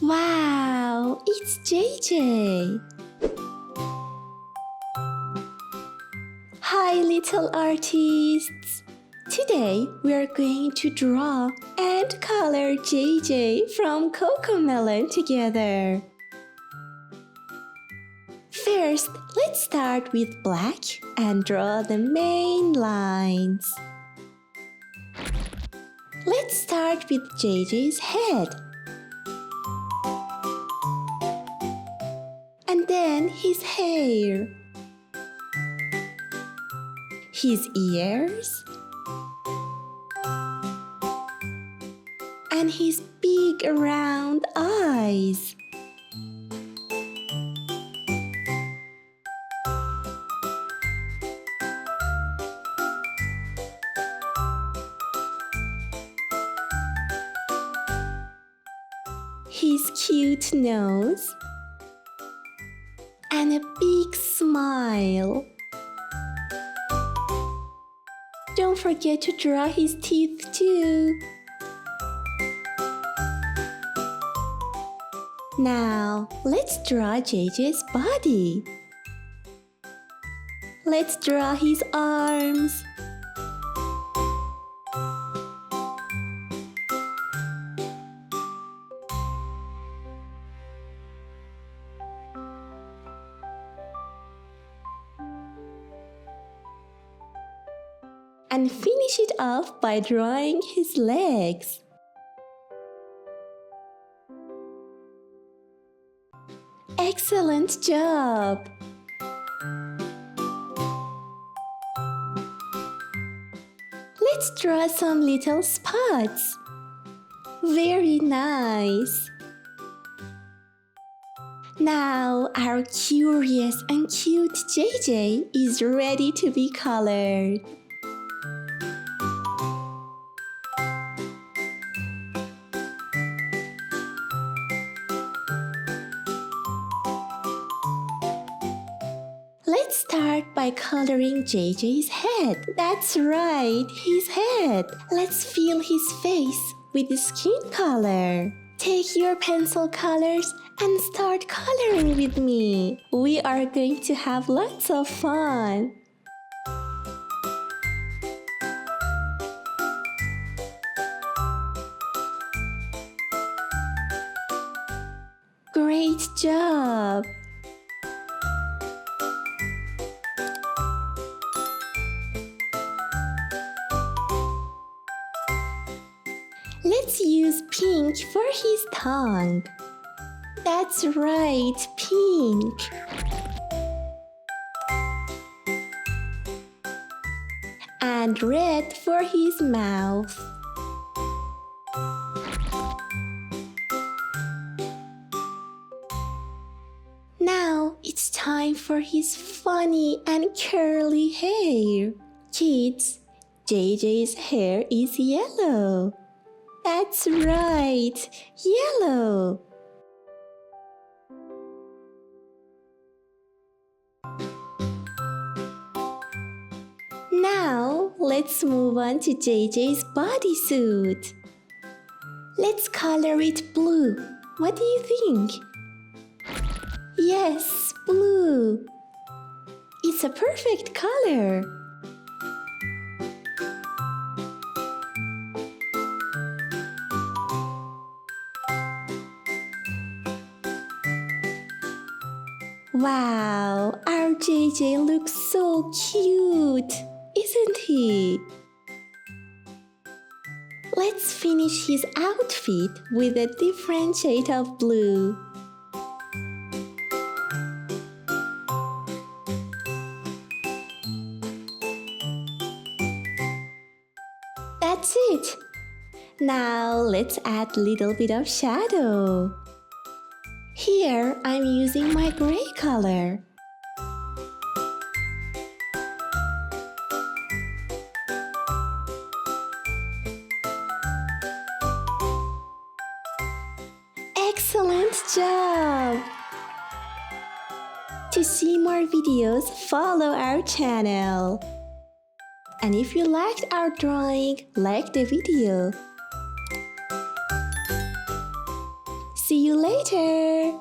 Wow, it's JJ. Hi, little artists. Today we are going to draw and color JJ from Cocomelon together. First, let's start with black and draw the main lines. Let's start with JJ's head. And then his hair. His ears. And his big round eyes. His cute nose. And a big smile. Don't forget to draw his teeth too. Now, let's draw JJ's body. Let's draw his arms. And finish it off by drawing his legs. Excellent job! Let's draw some little spots. Very nice! Now our curious and cute JJ is ready to be colored. Let's start by coloring JJ's head. That's right, his head. Let's fill his face with the skin color. Take your pencil colors and start coloring with me. We are going to have lots of fun. Great job! Let's use pink for his tongue. That's right, pink. And red for his mouth. Now it's time for his funny and curly hair. Kids, JJ's hair is yellow. That's right, yellow. Now, let's move on to JJ's bodysuit. Let's color it blue. What do you think? Yes, blue. It's a perfect color. Wow, our JJ looks so cute, isn't he? Let's finish his outfit with a different shade of blue. That's it. Now let's add a little bit of shadow. Here, I'm using my gray color. Excellent job! To see more videos, follow our channel. And if you liked our drawing, like the video. See you later!